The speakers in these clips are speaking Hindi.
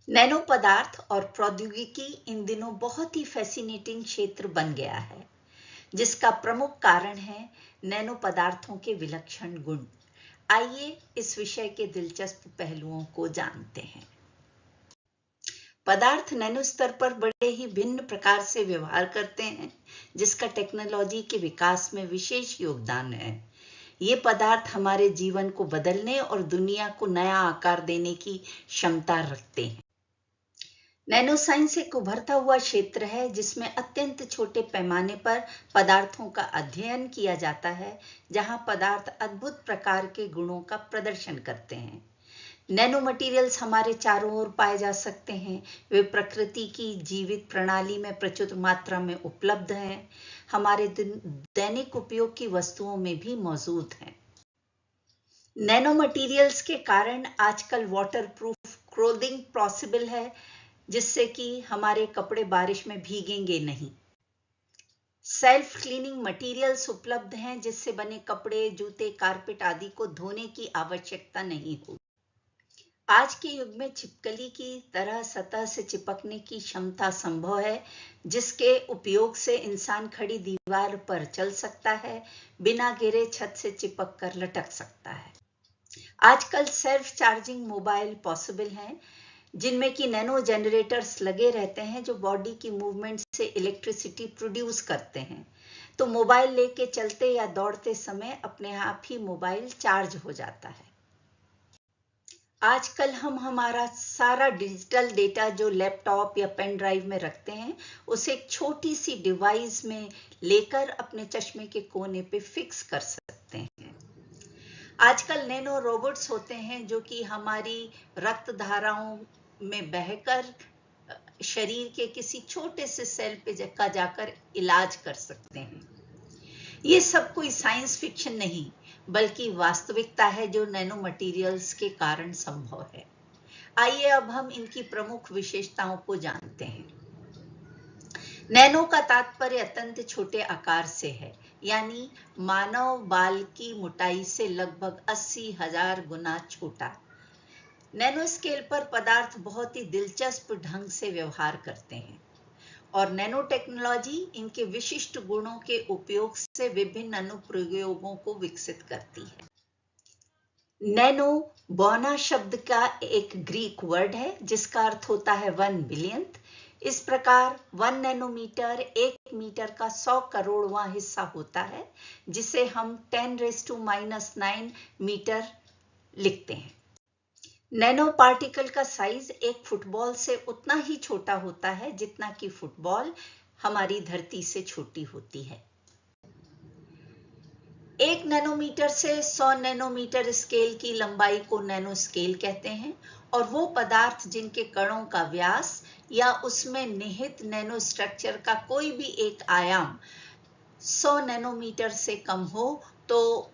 नैनो पदार्थ और प्रौद्योगिकी इन दिनों बहुत ही फैसिनेटिंग क्षेत्र बन गया है, जिसका प्रमुख कारण है नैनो पदार्थों के विलक्षण गुण। आइए इस विषय के दिलचस्प पहलुओं को जानते हैं। पदार्थ नैनो स्तर पर बड़े ही भिन्न प्रकार से व्यवहार करते हैं, जिसका टेक्नोलॉजी के विकास में विशेष योगदान है। ये पदार्थ हमारे जीवन को बदलने और दुनिया को नया आकार देने की क्षमता रखते हैं। नैनो साइंस एक उभरता हुआ क्षेत्र है, जिसमें अत्यंत छोटे पैमाने पर पदार्थों का अध्ययन किया जाता है, जहां पदार्थ अद्भुत प्रकार के गुणों का प्रदर्शन करते हैं। नैनो मटेरियल्स हमारे चारों ओर पाए जा सकते हैं। वे प्रकृति की जीवित प्रणाली में प्रचुर मात्रा में उपलब्ध हैं, हमारे दैनिक उपयोग की वस्तुओं में भी मौजूद हैं। नैनो मटेरियल्स के कारण आजकल वाटरप्रूफ क्लोथिंग पॉसिबल है, जिससे कि हमारे कपड़े बारिश में भीगेंगे नहीं। सेल्फ क्लीनिंग मटेरियल्स उपलब्ध हैं, जिससे बने कपड़े, जूते, कारपेट आदि को धोने की आवश्यकता नहीं होती। आज के युग में छिपकली की तरह सतह से चिपकने की क्षमता संभव है, जिसके उपयोग से इंसान खड़ी दीवार पर चल सकता है, बिना गिरे छत से चिपक कर लटक सकता है। आजकल सेल्फ चार्जिंग मोबाइल पॉसिबल हैं, जिनमें कि नैनो जनरेटर्स लगे रहते हैं, जो बॉडी की मूवमेंट से इलेक्ट्रिसिटी प्रोड्यूस करते हैं। तो मोबाइल लेके चलते या दौड़ते समय अपने आप ही मोबाइल चार्ज हो जाता है। आजकल हम हमारा सारा डिजिटल डेटा जो लैपटॉप या पेन ड्राइव में रखते हैं, उसे एक छोटी सी डिवाइस में लेकर अपने चश्मे के कोने पे फिक्स कर सकते हैं। आजकल नैनो रोबोट्स होते हैं, जो कि हमारी रक्त धाराओं में बहकर शरीर के किसी छोटे से सेल पे जाकर इलाज कर सकते हैं। ये सब कोई साइंस फिक्शन नहीं, बल्कि वास्तविकता है, जो नैनो मटेरियल्स के कारण संभव है। आइए अब हम इनकी प्रमुख विशेषताओं को जानते हैं। नैनो का तात्पर्य अत्यंत छोटे आकार से है, यानी मानव बाल की मोटाई से लगभग 80,000 गुना छोटा। नैनो स्केल पर पदार्थ बहुत ही दिलचस्प ढंग से व्यवहार करते हैं, और नैनो टेक्नोलॉजी इनके विशिष्ट गुणों के उपयोग से विभिन्न अनुप्रयोगों को विकसित करती है। नैनो बोना शब्द का एक ग्रीक वर्ड है, जिसका अर्थ होता है 1 बिलियंथ। इस प्रकार 1 नैनोमीटर 1 मीटर का 100 करोड़वां हिस्सा होता है, जिसे हम 10⁻⁹ मीटर लिखते हैं। नैनो पार्टिकल का साइज एक फुटबॉल से उतना ही छोटा होता है, जितना कि फुटबॉल हमारी धरती से छोटी होती है। 1 नैनोमीटर से 100 नैनोमीटर स्केल की लंबाई को नैनो स्केल कहते हैं, और वो पदार्थ जिनके कणों का व्यास या उसमें निहित नैनो स्ट्रक्चर का कोई भी एक आयाम 100 नैनोमीटर से कम हो, तो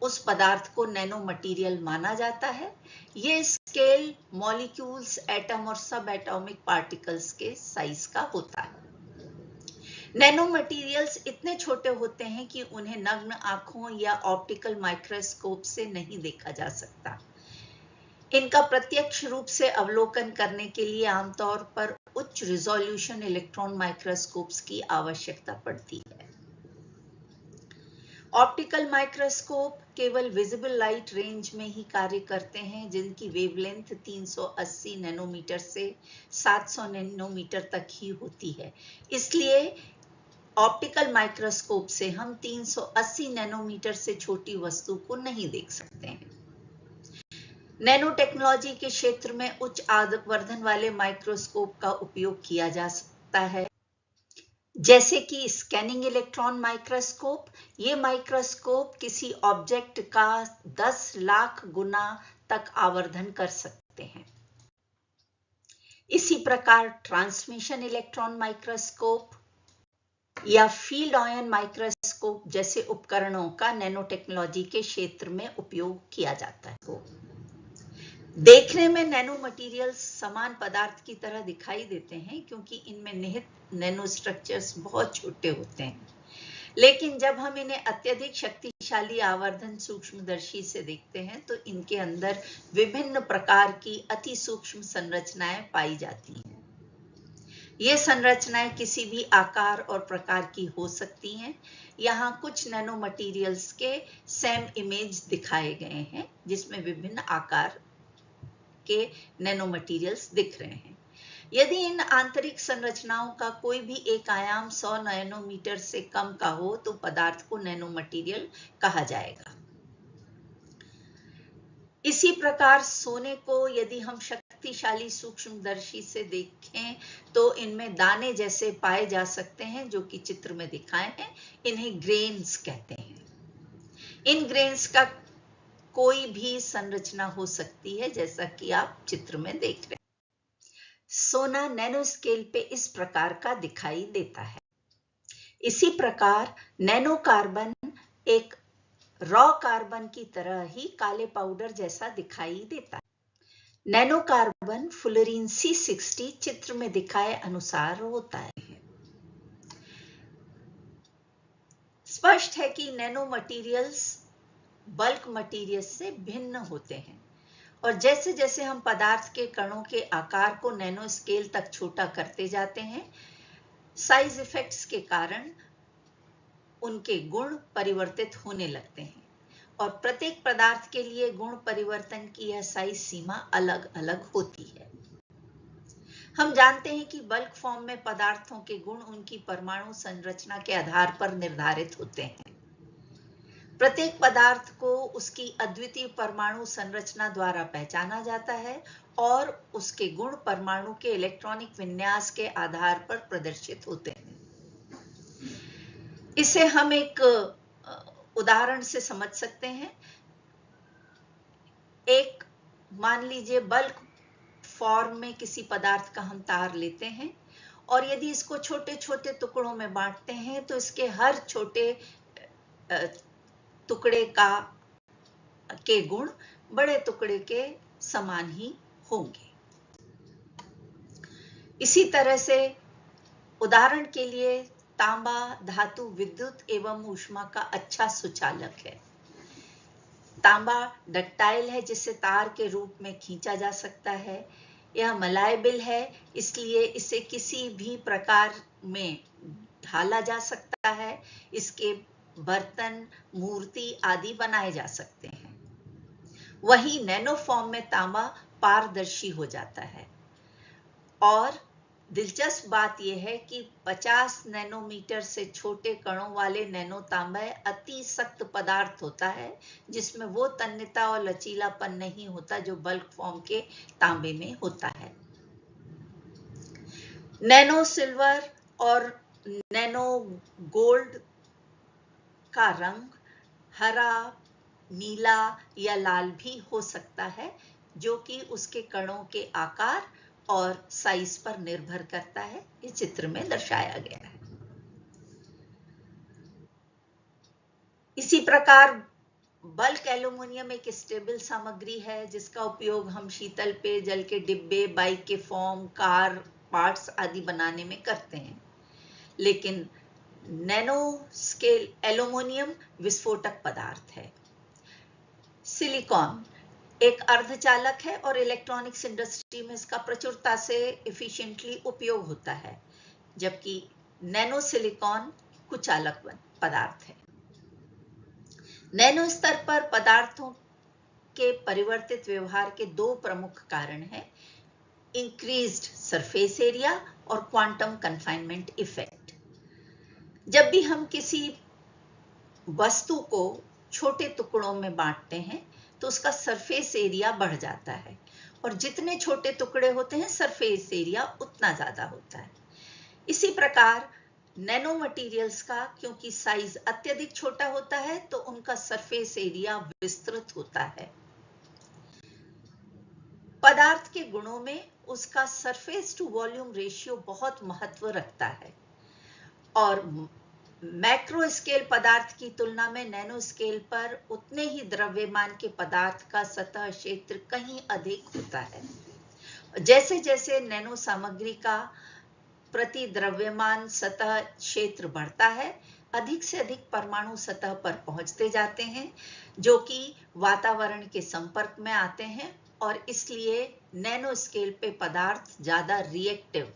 उस पदार्थ को नैनो मटेरियल माना जाता है। ये स्केल मॉलिक्यूल्स, एटम और सब एटॉमिक पार्टिकल्स के साइज का होता है। नैनो मटेरियल्स इतने छोटे होते हैं कि उन्हें नग्न आंखों या ऑप्टिकल माइक्रोस्कोप से नहीं देखा जा सकता। इनका प्रत्यक्ष रूप से अवलोकन करने के लिए आमतौर पर उच्च रिजोल्यूशन इलेक्ट्रॉन माइक्रोस्कोप्स की आवश्यकता पड़ती है। ऑप्टिकल माइक्रोस्कोप केवल विजिबल लाइट रेंज में ही कार्य करते हैं, जिनकी वेवलेंथ 380 नैनोमीटर से 700 नैनोमीटर तक ही होती है। इसलिए ऑप्टिकल माइक्रोस्कोप से हम 380 नैनोमीटर से छोटी वस्तु को नहीं देख सकते हैं। नैनो टेक्नोलॉजी के क्षेत्र में उच्च आवर्धन वाले माइक्रोस्कोप का उपयोग किया जा सकता है, जैसे कि स्कैनिंग इलेक्ट्रॉन माइक्रोस्कोप। ये माइक्रोस्कोप किसी ऑब्जेक्ट का 10 लाख गुना तक आवर्धन कर सकते हैं। इसी प्रकार ट्रांसमिशन इलेक्ट्रॉन माइक्रोस्कोप या फील्ड आयन माइक्रोस्कोप जैसे उपकरणों का नैनो टेक्नोलॉजी के क्षेत्र में उपयोग किया जाता है। देखने में नैनो मटेरियल्स समान पदार्थ की तरह दिखाई देते हैं, क्योंकि इनमें निहित नैनो स्ट्रक्चर्स बहुत छोटे होते हैं। लेकिन जब हम इन्हें अत्यधिक शक्तिशाली शक्तिशाली आवर्धन सूक्ष्मदर्शी से देखते हैं तो इनके अंदर विभिन्न प्रकार की अति सूक्ष्म संरचनाएं पाई जाती हैं। ये संरचनाएं किसी भी आकार और प्रकार की हो सकती हैं। यहाँ कुछ नैनो मटेरियल्स के सेम इमेज दिखाए गए हैं जिसमें विभिन्न आकार के नैनो मटेरियल्स दिख रहे हैं। यदि इन आंतरिक संरचनाओं का कोई भी एक आयाम 100 नैनोमीटर से कम का हो तो पदार्थ को नैनो मटेरियल कहा जाएगा। इसी प्रकार सोने को यदि हम शक्तिशाली सूक्ष्मदर्शी से देखें तो इनमें दाने जैसे पाए जा सकते हैं जो कि चित्र में दिखाए हैं। इन्हें ग्रेन्स कहते हैं। इन ग्रेन्स का कोई भी संरचना हो सकती है जैसा कि आप चित्र में देख रहे हैं। सोना नैनो स्केल पे इस प्रकार का दिखाई देता है। इसी प्रकार नैनो कार्बन एक रॉ कार्बन की तरह ही काले पाउडर जैसा दिखाई देता है। नैनो कार्बन फुलरीन C60 चित्र में दिखाए अनुसार होता है। स्पष्ट है कि नैनो मटेरियल्स बल्क मटेरियल्स से भिन्न होते हैं और जैसे जैसे हम पदार्थ के कणों के आकार को नैनो स्केल तक छोटा करते जाते हैं, साइज इफेक्ट्स के कारण उनके गुण परिवर्तित होने लगते हैं और प्रत्येक पदार्थ के लिए गुण परिवर्तन की यह साइज सीमा अलग अलग होती है। हम जानते हैं कि बल्क फॉर्म में पदार्थों के गुण उनकी परमाणु संरचना के आधार पर निर्धारित होते हैं। प्रत्येक पदार्थ को उसकी अद्वितीय परमाणु संरचना द्वारा पहचाना जाता है और उसके गुण परमाणु के इलेक्ट्रॉनिक विन्यास के आधार पर प्रदर्शित होते हैं। इसे हम एक उदाहरण से समझ सकते हैं। एक मान लीजिए बल्क फॉर्म में किसी पदार्थ का हम तार लेते हैं और यदि इसको छोटे छोटे टुकड़ों में बांटते हैं तो इसके हर छोटे टुकड़े के गुण बड़े टुकड़े के समान ही होंगे। इसी तरह से उदाहरण के लिए तांबा धातु विद्युत एवं ऊष्मा का अच्छा सुचालक है। तांबा डक्टाइल है जिसे तार के रूप में खींचा जा सकता है। यह मलायबिल है इसलिए इसे किसी भी प्रकार में ढाला जा सकता है। इसके बर्तन, मूर्ति आदि बनाए जा सकते हैं। वहीं नैनो फॉर्म में तांबा पारदर्शी हो जाता है और दिलचस्प बात यह है कि 50 नैनोमीटर से छोटे कणों वाले नैनो तांबे अति सख्त पदार्थ होता है जिसमें वो तन्यता और लचीलापन नहीं होता जो बल्क फॉर्म के तांबे में होता है। नैनो सिल्वर और नैनो गोल्ड का रंग हरा, नीला या लाल भी हो सकता है जो कि उसके कणों के आकार और साइज पर निर्भर करता है। इस चित्र में दर्शाया गया है। इसी प्रकार बल्क एल्यूमिनियम एक स्टेबल सामग्री है जिसका उपयोग हम शीतल पेयजल के डिब्बे, बाइक के फोम, कार पार्ट्स आदि बनाने में करते हैं। लेकिन नैनो स्केल एल्यूमिनियम विस्फोटक पदार्थ है। सिलिकॉन एक अर्धचालक है और इलेक्ट्रॉनिक्स इंडस्ट्री में इसका प्रचुरता से एफिशिएंटली उपयोग होता है, जबकि नैनो सिलिकॉन कुचालक पदार्थ है। नैनो स्तर पर पदार्थों के परिवर्तित व्यवहार के दो प्रमुख कारण हैं, इंक्रीज्ड सरफेस एरिया और क्वांटम कन्फाइनमेंट इफेक्ट। जब भी हम किसी वस्तु को छोटे टुकड़ों में बांटते हैं तो उसका सरफेस एरिया बढ़ जाता है और जितने छोटे टुकड़े होते हैं सरफेस एरिया उतना ज्यादा होता है। इसी प्रकार नैनो मटेरियल्स का क्योंकि साइज अत्यधिक छोटा होता है तो उनका सरफेस एरिया विस्तृत होता है। पदार्थ के गुणों में उसका सरफेस टू वॉल्यूम रेशियो बहुत महत्व रखता है और मैक्रो स्केल पदार्थ की तुलना में नैनो स्केल पर उतने ही द्रव्यमान के पदार्थ का सतह क्षेत्र कहीं अधिक होता है। जैसे जैसे नैनो सामग्री का प्रति द्रव्यमान सतह क्षेत्र बढ़ता है, अधिक से अधिक परमाणु सतह पर पहुंचते जाते हैं, जो कि वातावरण के संपर्क में आते हैं और इसलिए नैनो स्केल पे पदार्थ ज्यादा रिएक्टिव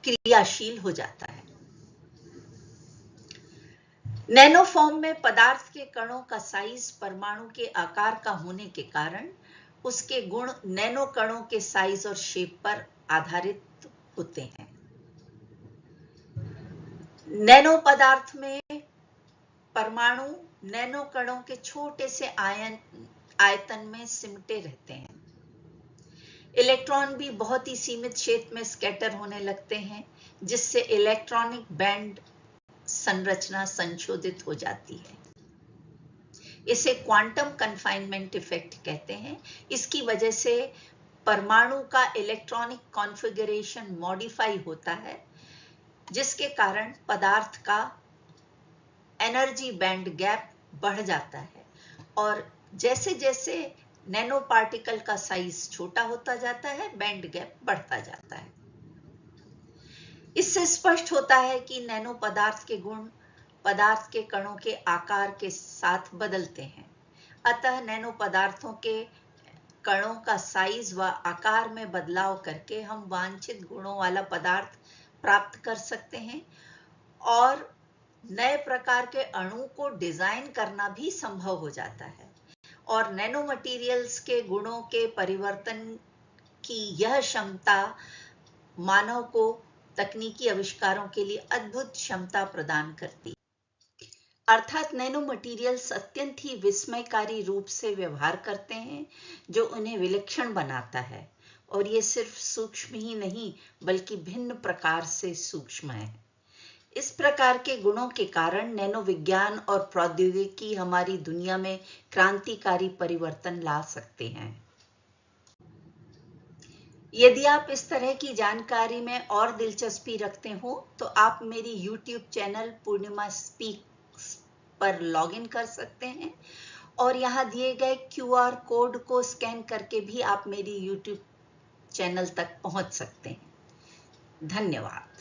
क्रियाशील हो जाता है। नैनो फॉर्म में पदार्थ के कणों का साइज परमाणु के आकार का होने के कारण उसके गुण नैनो कणों के साइज और शेप पर आधारित होते हैं। नैनो पदार्थ में परमाणु नैनो कणों के छोटे से आयतन में सिमटे रहते हैं। इलेक्ट्रॉन भी बहुत ही सीमित क्षेत्र में स्कैटर होने लगते हैं, जिससे इलेक्ट्रॉनिक बैंड संरचना संशोधित हो जाती है। इसे क्वांटम कन्फाइनमेंट इफेक्ट कहते हैं। इसकी वजह से परमाणु का इलेक्ट्रॉनिक कॉन्फ़िगरेशन मॉडिफाई होता है, जिसके कारण पदार्थ का एनर्जी बैंड गैप बढ़ जाता है और जैसे जैसे नैनो पार्टिकल का साइज छोटा होता जाता है, बैंड गैप बढ़ता जाता है। इससे स्पष्ट होता है कि नैनो पदार्थ के गुण पदार्थ के कणों के आकार के साथ बदलते हैं। अतः नैनो पदार्थों के कणों का साइज व आकार में बदलाव करके हम वांछित गुणों वाला पदार्थ प्राप्त कर सकते हैं और नए प्रकार के अणु को डिजाइन करना भी संभव हो जाता है। और नैनो मटेरियल्स के गुणों के परिवर्तन की यह क्षमता मानव को तकनीकी आविष्कारों के लिए अद्भुत क्षमता प्रदान करती है। अर्थात नैनो मटेरियल्स अत्यंत ही विस्मयकारी रूप से व्यवहार करते हैं, जो उन्हें विलक्षण बनाता है। और ये सिर्फ सूक्ष्म ही नहीं, बल्कि भिन्न प्रकार से सूक्ष्म है। इस प्रकार के गुणों के कारण नैनो विज्ञान और प्रौद्योगिकी हमारी दुनिया में क्रांतिकारी परिवर्तन ला सकते हैं। यदि आप इस तरह की जानकारी में और दिलचस्पी रखते हो, तो आप मेरी YouTube चैनल पूर्णिमा स्पीक्स पर लॉगिन कर सकते हैं और यहाँ दिए गए QR कोड को स्कैन करके भी आप मेरी YouTube चैनल तक पहुंच सकते हैं। धन्यवाद।